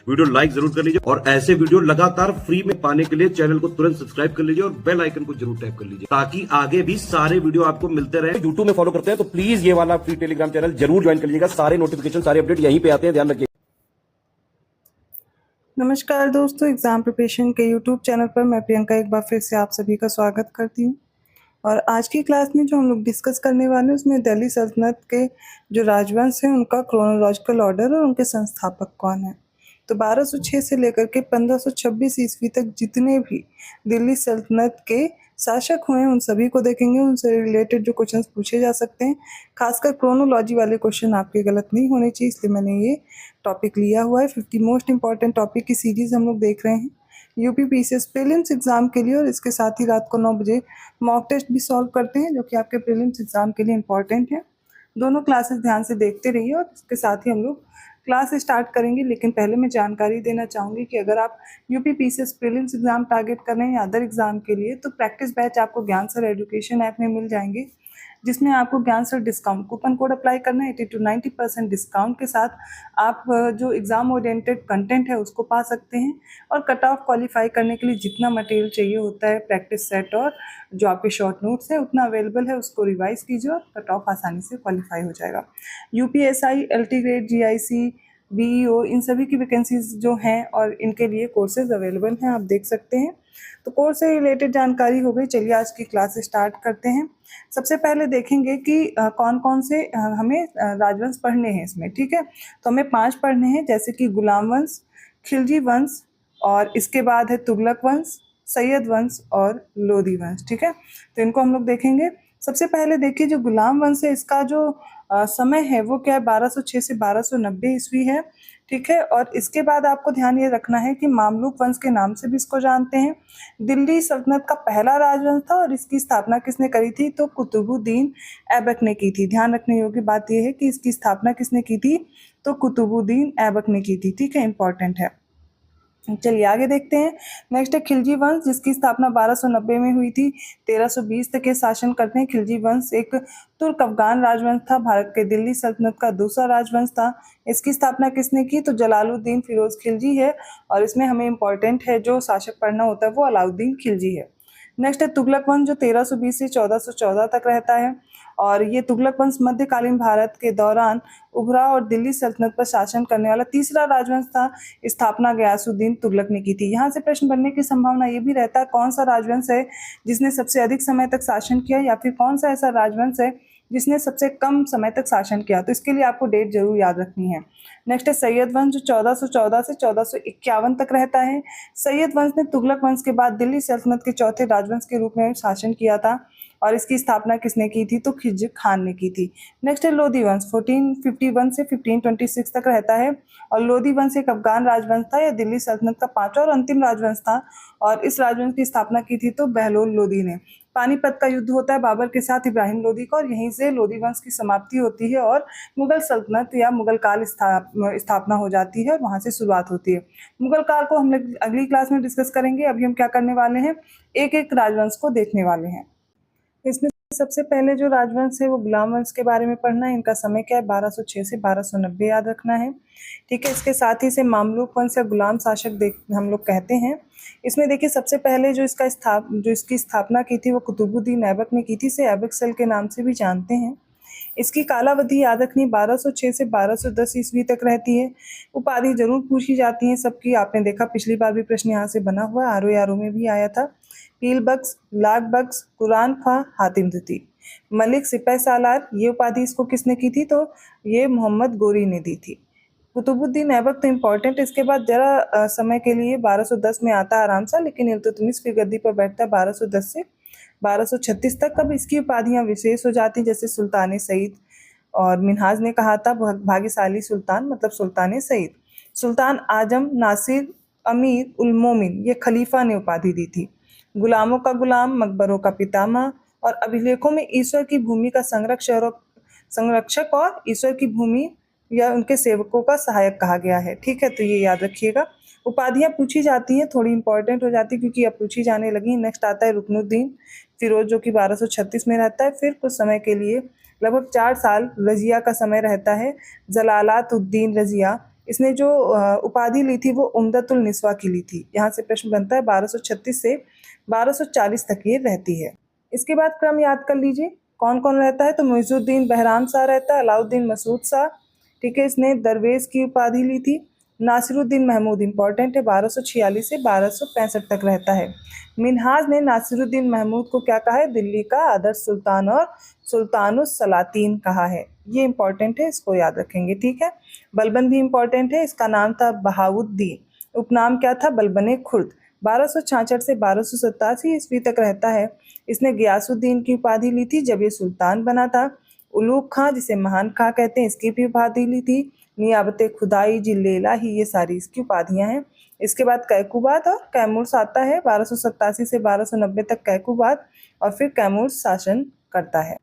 Video like जरूर कर लीजिए और ऐसे वीडियो लगातार फ्री में पाने के लिए चैनल को तुरंत सब्सक्राइब कर लीजिए और बेल आइकन को जरूर टैप कर लीजिए ताकि आगे भी सारे वीडियो आपको मिलते रहे। यूट्यूब में फॉलो करते हैं तो प्लीज ये वाला फ्री टेलीग्राम चैनल जरूर ज्वाइन कर लीजिएगा। सारे नोटिफिकेशन सारे अपडेट यहीं पे आते हैं, ध्यान रखिए। नमस्कार दोस्तों, एग्ज़ाम प्रिपरेशन के यूट्यूब चैनल पर मैं प्रियंका एक बार फिर से आप सभी का स्वागत करती हूँ। और आज की क्लास में जो हम लोग डिस्कस करने वाले हैं उसमें दिल्ली सल्तनत के जो राजवंश हैं उनका क्रोनोलॉजिकल ऑर्डर और उनके संस्थापक कौन है। तो 1206 से लेकर के 1526 ईस्वी तक जितने भी दिल्ली सल्तनत के शासक हुए हैं उन सभी को देखेंगे, उनसे रिलेटेड जो क्वेश्चंस पूछे जा सकते हैं। खासकर क्रोनोलॉजी वाले क्वेश्चन आपके गलत नहीं होने चाहिए, इसलिए मैंने ये टॉपिक लिया हुआ है। 50 मोस्ट इंपॉर्टेंट टॉपिक की सीरीज हम लोग देख रहे हैं यूपीपीसीएस प्रीलिम्स एग्जाम के लिए, और इसके साथ ही रात को 9 बजे मॉक टेस्ट भी सॉल्व करते हैं जो कि आपके प्रीलिम्स एग्जाम के लिए इंपॉर्टेंट है। दोनों क्लासेस ध्यान से देखते रहिए और इसके साथ ही हम लोग क्लास स्टार्ट करेंगे। लेकिन पहले मैं जानकारी देना चाहूँगी कि अगर आप यूपीपीसीएस प्रीलिम्स एग्जाम टारगेट कर रहे हैं या अदर एग्जाम के लिए तो प्रैक्टिस बैच आपको ज्ञान सर एजुकेशन ऐप में मिल जाएंगे, जिसमें आपको ज्ञान sir discount coupon code apply करना है। 80 to 90% डिस्काउंट के साथ आप जो एग्ज़ाम ओरिएंटेड कंटेंट है उसको पा सकते हैं। और कट ऑफ क्वालिफाई करने के लिए जितना मटेरियल चाहिए होता है, प्रैक्टिस सेट और जो आपके शॉर्ट नोट्स है उतना अवेलेबल है, उसको रिवाइज कीजिए और कट ऑफ आसानी से क्वालिफाई हो जाएगा। UPSI, LT grade, GIC, BEO, इन सभी की वैकेंसीज जो हैं और इनके लिए कोर्सेज अवेलेबल हैं, आप देख सकते हैं। तो कोर्स से रिलेटेड जानकारी हो गई। चलिए आज की क्लास स्टार्ट करते हैं। सबसे पहले देखेंगे कि कौन कौन से हमें राजवंश पढ़ने हैं इसमें, ठीक है। तो हमें 5 पढ़ने हैं, जैसे कि गुलाम वंश, खिलजी वंश, और इसके बाद है तुगलक वंश, सैयद वंश और लोधी वंश, ठीक है। तो इनको हम लोग देखेंगे। सबसे पहले देखिए जो गुलाम वंश है इसका जो समय है वो क्या है, 1206 से 1290 ईस्वी है, ठीक है। और इसके बाद आपको ध्यान ये रखना है कि मामलुक वंश के नाम से भी इसको जानते हैं। दिल्ली सल्तनत का पहला राजवंश था और इसकी स्थापना किसने करी थी, तो कुतुबुद्दीन ऐबक ने की थी। ध्यान रखने योग्य बात यह है कि इसकी स्थापना किसने की थी, तो कुतुबुद्दीन ऐबक ने की थी, ठीक है, इंपॉर्टेंट है। चलिए आगे देखते हैं। नेक्स्ट है खिलजी वंश, जिसकी स्थापना 1290 में हुई थी। 1320 तक के शासन करते हैं। खिलजी वंश एक तुर्क अफगान राजवंश था, भारत के दिल्ली सल्तनत का दूसरा राजवंश था। इसकी स्थापना किसने की, तो जलालुद्दीन फिरोज खिलजी है। और इसमें हमें इंपॉर्टेंट है जो शासक पढ़ना होता है वो अलाउद्दीन खिलजी है। नेक्स्ट है तुगलक वंश, जो 1320 से 1414 तक रहता है। और ये तुगलक वंश मध्यकालीन भारत के दौरान उभरा और दिल्ली सल्तनत पर शासन करने वाला तीसरा राजवंश था। स्थापना गयासुद्दीन तुगलक ने की थी। यहाँ से प्रश्न बनने की संभावना ये भी रहता है कौन सा राजवंश है जिसने सबसे अधिक समय तक शासन किया, या फिर कौन सा ऐसा राजवंश है जिसने सबसे कम समय तक शासन किया। तो इसके लिए आपको डेट जरूर याद रखनी है। नेक्स्ट है सैयद वंश, जो 1414 से 1451 तक रहता है। सैयद वंश ने तुगलक वंश के बाद दिल्ली सल्तनत के चौथे राजवंश के रूप में शासन किया था। और इसकी स्थापना किसने की थी, तो खिलजी खान ने की थी। नेक्स्ट है लोधी वंश, 1451 से 1526 तक रहता है। और लोधी वंश एक अफगान राजवंश था, यह दिल्ली सल्तनत का 5वां और अंतिम राजवंश था। और इस राजवंश की स्थापना की थी तो बहलोल लोधी ने। पानीपत का युद्ध होता है बाबर के साथ इब्राहिम लोधी का, और यहीं से लोधी वंश की समाप्ति होती है और मुगल सल्तनत या मुगल काल स्थापना हो जाती है और वहां से शुरुआत होती है। मुगल काल को हम लोग अगली क्लास में डिस्कस करेंगे। अभी हम क्या करने वाले हैं, एक एक राजवंश को देखने वाले हैं। इसमें सबसे पहले जो राजवंश है वो गुलाम वंश के बारे में पढ़ना है। इनका समय क्या है, 1206 से 1290 याद रखना है, ठीक है। इसके साथ ही से मामलुक वंश या गुलाम शासक हम लोग कहते हैं। इसमें देखिए सबसे पहले जो इसकी स्थापना की थी वो कुतुबुद्दीन ऐबक ने की थी, इसे ऐबक सेल के नाम से भी जानते हैं। इसकी कालावधि याद रखनी 1206 से 1210 ईस्वी तक रहती है। उपाधि जरूर पूछी जाती है सबकी, आपने देखा पिछली बार भी प्रश्न यहाँ से बना हुआ, आरओ में भी आया था। पील बख्श, लाख बख्श, कुरान ख्वां, हातिम तूती। मलिक सिपह सालार, ये उपाधि इसको किसने की थी, तो ये मोहम्मद गोरी ने दी थी। कुतुबुद्दीन ऐबक तो इम्पोर्टेंट, इसके बाद जरा समय के लिए 1210 में आता है आराम सा, लेकिन इल्तुतमिश फिर गद्दी पर बैठता है 1210 से 1236 तक। कब इसकी उपाधियां विशेष हो जाती हैं, जैसे सुल्तान सईद, और मिन्हाज ने कहा था भाग्यशाली सुल्तान मतलब सुल्तान सईद। सुल्तान आजम, नासिर, अमीर उल मोमिन, ये खलीफा ने उपाधि दी थी। गुलामों का गुलाम, मकबरों का पितामह, और अभिलेखों में ईश्वर की भूमि का संरक्षक और ईश्वर की भूमि या उनके सेवकों का सहायक कहा गया है, ठीक है। तो ये याद रखिएगा। उपाधियां पूछी जाती हैं, थोड़ी इंपॉर्टेंट हो जाती है क्योंकि अब पूछी जाने लगी। नेक्स्ट आता है रुकनुद्दीन फिरोज, जो कि 1236 में रहता है। फिर कुछ समय के लिए लगभग 4 साल रजिया का समय रहता है। जलालात उद्दीन रजिया, इसने जो उपाधि ली थी वो उम्दतुल निस्वा की ली थी। यहाँ से प्रश्न बनता है 1236 से 1240 तक ये रहती है। इसके बाद क्रम याद कर लीजिए कौन कौन रहता है। तो मुइजुद्दीन बहराम शाह रहता है, अलाउद्दीन मसूद शाह, ठीक है, इसने दरवेश की उपाधि ली थी। नासिरुद्दीन महमूद इंपॉर्टेंट है, 1246 से 1265 तक रहता है। मिन्हाज ने नासिरुद्दीन महमूद को क्या कहा है, दिल्ली का आदर्श सुल्तान और सुल्तानुस सलातीन कहा है। ये इंपॉर्टेंट है, इसको याद रखेंगे, ठीक है। बलबन भी इंपॉर्टेंट है, इसका नाम था बहाउद्दीन, उपनाम क्या था, बलबने खुर्द। 1266 से 1287 ईस्वी तक रहता है। इसने गियासुद्दीन की उपाधि ली थी जब ये सुल्तान बना था। उलूग खां, जिसे महान खां कहते हैं, इसकी भी उपाधि ली थी। नियाबत खुदाई, जिल्लेला ही, ये सारी इसकी उपाधियां हैं। इसके बाद कैकुबाद और कैमूर आता है, 1287 से 1290 तक कैकुबाद, और फिर कैमूर शासन करता है।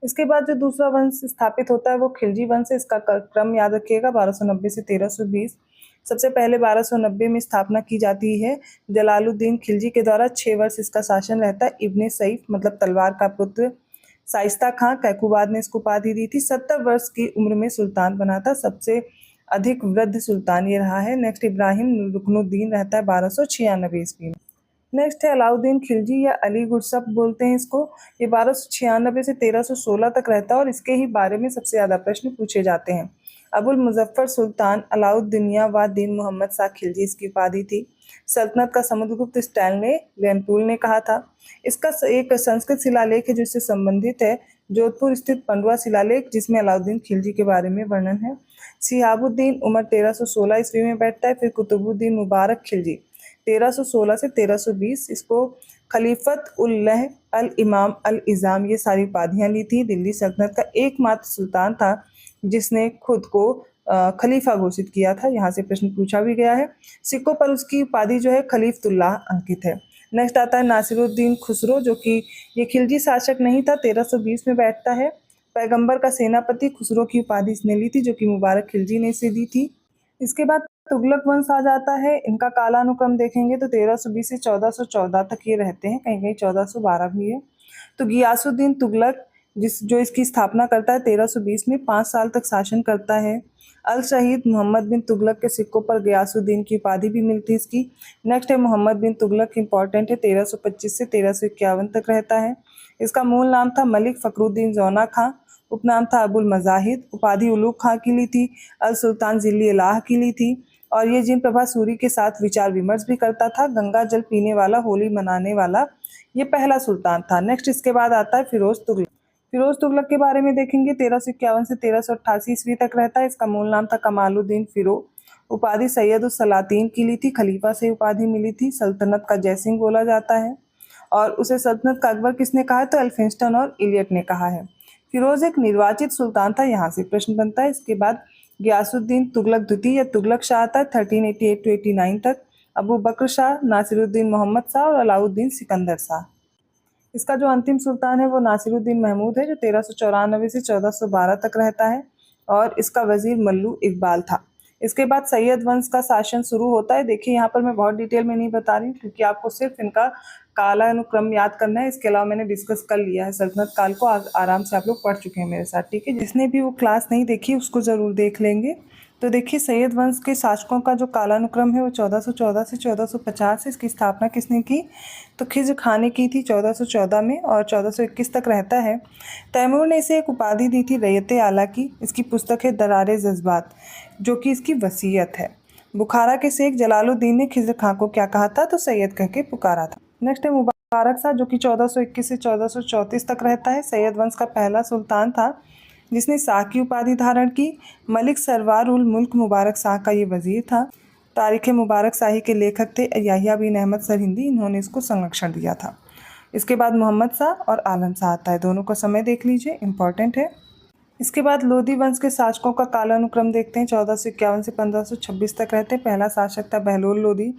इसके बाद जो दूसरा वंश स्थापित होता है वो खिलजी वंश है। इसका क्रम याद रखिएगा, 1290 से 1320। सबसे पहले 1290 में स्थापना की जाती है जलालुद्दीन खिलजी के द्वारा। 6 वर्ष इसका शासन रहता है। इब्ने सईफ मतलब तलवार का पुत्र शाइस्ता खां कैकुबाद ने इसको उपाधि दी थी। 70 वर्ष की उम्र में सुल्तान बना था, सबसे अधिक वृद्ध सुल्तान ये रहा है। नेक्स्ट इब्राहिम रुकनुद्दीन रहता है 1296 ईस्वी में। नेक्स्ट है अलाउद्दीन खिलजी या अली गुरसब बोलते हैं इसको। ये 1296 से 1316 तक रहता है और इसके ही बारे में सबसे ज़्यादा प्रश्न पूछे जाते हैं। अबुल मुजफ्फर सुल्तान अलाउद्दीनिया व दीन मोहम्मद शाह खिलजी इसकी उपाधि थी। सल्तनत का समुद्रगुप्त स्टैनले लेम्पुल ने कहा था। इसका एक संस्कृत शिलालेख है जिससे संबंधित है, जोधपुर स्थित पंडुआ शिलालेख, जिसमें अलाउद्दीन खिलजी के बारे में वर्णन है। शिहाबुद्दीन उमर 1316 ईस्वी में बैठता है। फिर कुतुबुद्दीन मुबारक खिलजी 1316 से 1320, इसको खलीफत उल्लह अल इमाम अल इज़ाम, ये सारी उपाधियां ली थी। दिल्ली सल्तनत का एकमात्र सुल्तान था जिसने खुद को खलीफा घोषित किया था। यहाँ से प्रश्न पूछा भी गया है। सिक्कों पर उसकी उपाधि जो है खलीफतुल्लाह अंकित है। नेक्स्ट आता है नासिरुद्दीन खुसरो, जो कि ये खिलजी शासक नहीं था, 1320 में बैठता है। पैगंबर का सेनापति खुसरो की उपाधि इसने ली थी, जो कि मुबारक खिलजी ने इसे दी थी। इसके बाद तुगलक वंश आ जाता है। इनका कालानुक्रम देखेंगे तो 1320 से 1414 तक ये रहते हैं, कहीं कहीं 1412 भी है। तो गियासुद्दीन तुगलक जो इसकी स्थापना करता है 1320 में, 5 साल तक शासन करता है। अल शहीद मोहम्मद बिन तुगलक के सिक्कों पर गियासुद्दीन की उपाधि भी मिलती है इसकी। नेक्स्ट है मोहम्मद बिन तुगलक, इंपॉर्टेंट है, 1325 से 1351 तक रहता है। इसका मूल नाम था मलिक फखरुद्दीन जौना खां, उपनाम था अबुल मजाहिद, उपाधि उलूग खां की ली थी, अल सुल्तान जिल्ली इलाह की ली थी। और ये जिन प्रभा सूरी के साथ विचार विमर्श भी करता था, गंगा जल पीने वाला, होली मनाने वाला, ये पहला सुल्तान था। नेक्स्ट इसके बाद आता है फिरोज तुगलक। फिरोज तुगलक के बारे में देखेंगे, 1351 से 1388 ईस्वी तक रहता है। इसका मूल नाम था कमालुद्दीन फिरो, उपाधि सैयद उस सलातीन की ली थी, खलीफा से उपाधि मिली थी। सल्तनत का जयसिंह बोला जाता है और उसे सल्तनत का अकबर किसने कहा है, तो एल्फिंस्टन और इलियट ने कहा है। फिरोज एक निर्वाचित सुल्तान था, यहाँ से प्रश्न बनता है। इसके बाद गियासुद्दीन तुगलक द्वितीय या तुगलक शाह था 1388 to 89 तक। अबू बकर शाह, नासिरुद्दीन मोहम्मद शाह और अलाउद्दीन सिकंदर शाह। इसका जो अंतिम सुल्तान है वो नासिरुद्दीन महमूद है, जो 1394 से 1412 तक रहता है और इसका वजीर मल्लू इकबाल था। इसके बाद सैयद वंश का शासन शुरू होता है। देखिए यहाँ पर मैं बहुत डिटेल में नहीं बता रही हूँ क्योंकि आपको सिर्फ इनका काला अनुक्रम याद करना है। इसके अलावा मैंने डिस्कस कर लिया है सल्तनत काल को, आराम से आप लोग पढ़ चुके हैं मेरे साथ, ठीक है। जिसने भी वो क्लास नहीं देखी उसको ज़रूर देख लेंगे। तो देखिए सैयद वंश के शासकों का जो कालानुक्रम है वो 1414 से 1450 है। इसकी स्थापना किसने की, तो खिज्र खां ने की थी 1414 में और 1421 तक रहता है। तैमूर ने इसे एक उपाधि दी थी रैयत आला की। इसकी पुस्तक है दरारे जज्बात, जो कि इसकी वसीयत है। बुखारा के शेख जलालुद्दीन ने खिज्र खां को क्या कहा था, तो सैयद कह के पुकारा था। नेक्स्ट है मुबारक शाह, जो कि 1421 से 1434 तक रहता है। सैयद वंश का पहला सुल्तान था जिसने शाह की उपाधि धारण की। मलिक सरवार उल मुल्क मुबारक शाह का ये वजीर था। तारीख़ मुबारक शाही के लेखक थे याहिया बिन अहमद सरहिंदी, इन्होंने इसको संरक्षण दिया था। इसके बाद मोहम्मद शाह और आलम शाह आता है, दोनों का समय देख लीजिए, इंपॉर्टेंट है। इसके बाद लोधी वंश के शासकों का कालानुक्रम देखते हैं। 1451 से 1526 तक रहते हैं। पहला शासक था बहलोल लोधी,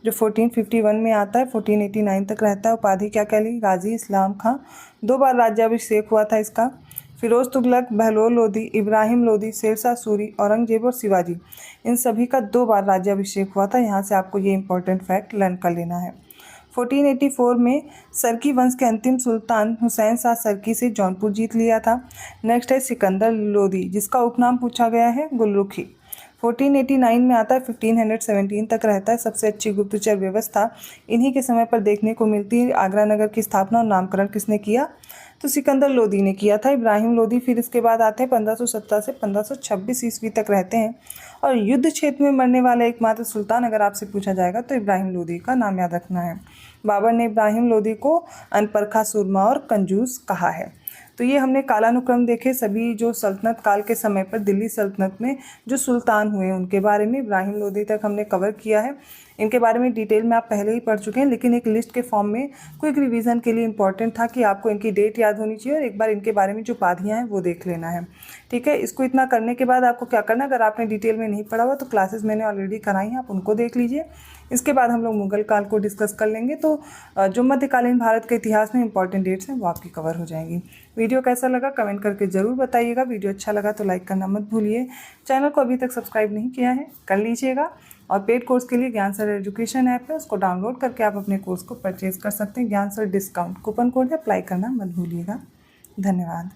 जो 1451 में आता है, 1489 तक रहता है। उपाधि क्या कह ली, गाजी इस्लाम खां। 2 बार राज्याभिषेक हुआ था इसका। फिरोज तुगलक, बहलोल लोधी, इब्राहिम लोधी, शेरशाह सूरी, औरंगजेब और शिवाजी, इन सभी का 2 बार राज्याभिषेक हुआ था। यहाँ से आपको ये इंपॉर्टेंट फैक्ट लर्न कर लेना है। 1484 में सरकी वंश के अंतिम सुल्तान हुसैन शाह सरकी से जौनपुर जीत लिया था। नेक्स्ट है सिकंदर लोधी, जिसका उपनाम पूछा गया है गुलरुखी। 1489 में आता है, 1517 तक रहता है। सबसे अच्छी गुप्तचर व्यवस्था इन्हीं के समय पर देखने को मिलती है। आगरा नगर की स्थापना और नामकरण किसने किया? तो सिकंदर लोदी ने किया था, इब्राहिम लोदी। फिर इसके बाद आते हैं 1517 से 1526 ईस्वी तक रहते हैं। और युद्ध क्षेत्र में मरने वाला एकमात्र सुल्तान अगर आपसे पूछा जाएगा तो इब्राहिम लोदी का नाम याद रखना है। बाबर ने इब्राहिम लोदी को अनपरखा सुरमा और कंजूस कहा है। तो ये हमने कालानुक्रम देखे सभी जो सल्तनत काल के समय पर दिल्ली सल्तनत में जो सुल्तान हुए उनके बारे में। इब्राहिम लोदी तक हमने कवर किया है। इनके बारे में डिटेल में आप पहले ही पढ़ चुके हैं, लेकिन एक लिस्ट के फॉर्म में क्विक रिवीजन के लिए इंपॉर्टेंट था कि आपको इनकी डेट याद होनी चाहिए और एक बार इनके बारे में जो उपाधियाँ हैं वो देख लेना है। ठीक है, इसको इतना करने के बाद आपको क्या करना है, अगर आपने डिटेल में नहीं पढ़ा हुआ तो क्लासेस मैंने ऑलरेडी कराई हैं, आप उनको देख लीजिए। इसके बाद हम लोग मुगल काल को डिस्कस कर लेंगे। तो जो मध्यकालीन भारत के इतिहास में इंपॉर्टेंट डेट्स हैं वो आपकी कवर हो जाएंगी। वीडियो कैसा लगा कमेंट करके ज़रूर बताइएगा। वीडियो अच्छा लगा तो लाइक करना मत भूलिए। चैनल को अभी तक सब्सक्राइब नहीं किया है कर लीजिएगा। और पेड कोर्स के लिए ज्ञान सर एजुकेशन ऐप है, उसको डाउनलोड करके आप अपने कोर्स को परचेज़ कर सकते हैं। ज्ञान सर डिस्काउंट कूपन कोड है, अप्लाई करना मत भूलिएगा। धन्यवाद।